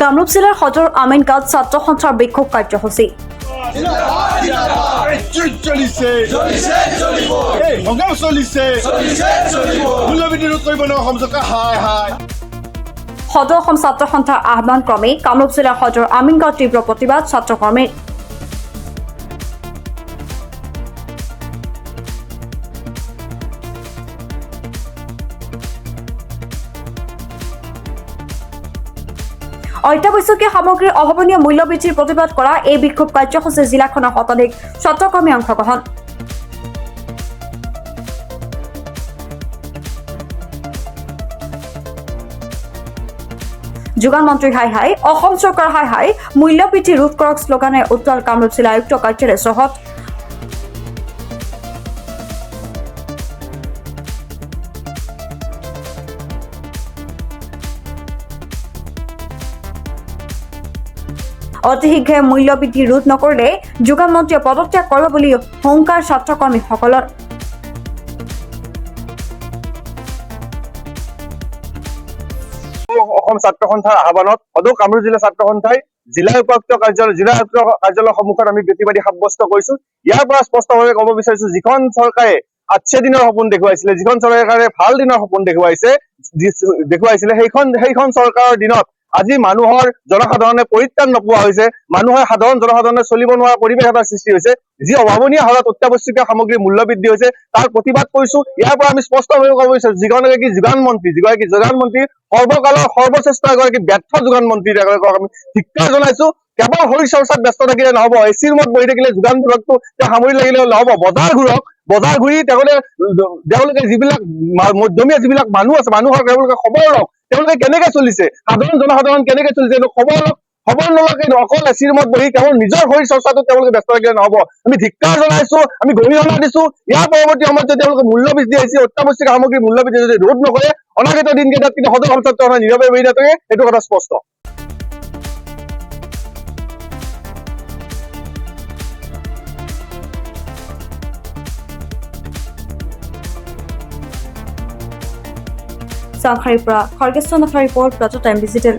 কামৰূপ জিলাৰ সদৰ আমিনগাঁৱত ছাত্ৰ সন্থাৰ বিক্ষোভ কাৰ্যসূচী। সদৰ অসম ছাত্ৰ সন্থাৰ আহ্বান ক্ৰমে কামৰূপ জিলাৰ সদৰ আমিনগাঁৱত তীব্ৰ প্ৰতিবাদ ছাত্ৰকৰ্মীৰ। অত্যাৱশ্যকীয় সামগ্ৰীৰ অভাৱনীয় মূল্য বৃদ্ধিৰ প্ৰতিবাদ কৰা এই বিক্ষোভ কাৰ্যসূচীত জিলাখনৰ শতাধিক ছাত্ৰকৰ্মী অংশগ্ৰহণ। যোগান মন্ত্ৰী হাই হাই, অসম চৰকাৰ হাই হাই, মূল্য বৃদ্ধি ৰোধ কৰক শ্লোগানে উত্তাল কামৰূপ জিলা আয়ুক্ত কাৰ্যালয় চৌহদ। অতি শীঘ্ৰে মূল্য বৃদ্ধি ৰোধ নকৰিলে যোগান মন্ত্ৰীয়ে পদত্যাগ কৰিব বুলি হুংকাৰ ছাত্ৰকৰ্মীসকলৰ। অসম ছাত্ৰ সন্থাৰ আহ্বানত সদৌ কামৰূপ জিলা ছাত্ৰ সন্থাই জিলা উপায়ুক্ত কাৰ্যালয়ৰ সন্মুখত আমি প্ৰতিবাদী সাব্যস্ত কৰিছো। ইয়াৰ পৰা স্পষ্টভাৱে ক'ব বিচাৰিছো, যিখন চৰকাৰে আচ্ছা দিনৰ সপোন দেখুৱাইছিলে, যিখন চৰকাৰে ভাল দিনৰ সপোন দেখুৱাইছিলে সেইখন চৰকাৰৰ দিনত আজি মানুহৰ জনসাধাৰণে পৰিত্ৰাণ নোপোৱা হৈছে। সাধাৰণ জনসাধাৰণে চলিব নোৱাৰা পৰিৱেশ এটাৰ সৃষ্টি হৈছে। যি অভাৱনীয় হাৰত অত্যাৱশ্যকীয় সামগ্ৰীৰ মূল্য বৃদ্ধি হৈছে তাৰ প্ৰতিবাদ কৰিছো। ইয়াৰ পৰা আমি স্পষ্টভাৱে ক'ব বিচাৰিছো, যিগৰাকী যোগান মন্ত্ৰী সৰ্বকালৰ সৰ্বশ্ৰেষ্ঠ এগৰাকী ব্যৰ্থ যোগান মন্ত্ৰী এগৰাকীক আমি ধিক্কাৰ জনাইছো। কেৱল শৰীৰ চৰ্চাত ব্যস্ত থাকিলে নহব, এচি ৰুমত বহি থাকিলে যোগান বিভাগটো তেওঁ সামৰি লাগিলে নহব। বজাৰ ঘূৰি তেওঁলোকে যিবিলাক মধ্যমীয়া যিবিলাক মানুহ আছে, মানুহৰ তেওঁলোকে খবৰ লওক, তেওঁলোকে কেনেকে চলিছে, সাধাৰণ জনসাধাৰণ কেনেকে চলিছে খবৰ নলকে অকল এচি ৰুমত বহি কেৱল নিজৰ শৰীৰ চৰ্চাটো তেওঁলোকে ব্যস্ত থাকিলে নহব। আমি ধিক্কাৰ জনাইছো, আমি গৰিহণা দিছো। ইয়াৰ পৰৱৰ্তী সময়ত যদি তেওঁলোকে মূল্য বৃদ্ধি আহিছে, অত্যাৱশ্যকীয় সামগ্ৰীৰ মূল্য বৃদ্ধি যদি ৰোধ নকৰে অনাগত দিনকেইটাত কিন্তু সদৌ অসম ছাত্ৰ সন্থাই নীৰৱে বহি নাথাকে, এইটো কথা স্পষ্ট। চাংখাৰীৰ পৰা খৰ্গেশ্বৰ নাথৰ ৰিপৰ্ট, প্লাটু টাইম ডিজিটেল।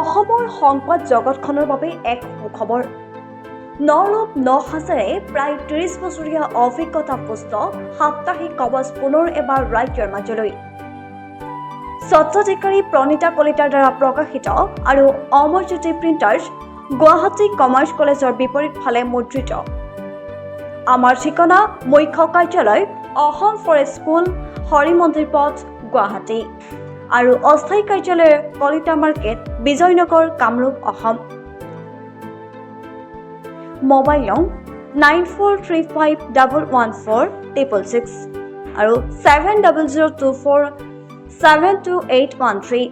অসমৰ সংবাদ জগতখনৰ বাবে এক সুখবৰ। নৰূপ নসাজেৰে প্ৰায় ৩০ বছৰীয়া অভিজ্ঞতা পুষ্ট সাপ্তাহিক কবচ পুনৰ এবাৰ ৰাজ্যৰ মাজলৈ। স্বত্বাধিকাৰী প্ৰণীতা কলিতাৰ দ্বাৰা প্ৰকাশিত আৰু অমৰজ্যোতি প্ৰিণ্টাৰ্ছ, গুৱাহাটী কমাৰ্চ কলেজৰ বিপৰীত ফালে মুদ্ৰিত। আমাৰ ঠিকনা মুখ্য কাৰ্যালয় অসম ফৰেষ্ট স্কুল, হৰি মন্দিৰ পথ, গুৱাহাটী আৰু অস্থায়ী কাৰ্যালয় কলিতা মাৰ্কেট, বিজয়নগৰ, কামৰূপ, অসম। মোবাইল নং 9435114666 আৰু 7002472813।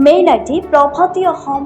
মেইল আইডি প্ৰভাতী অসম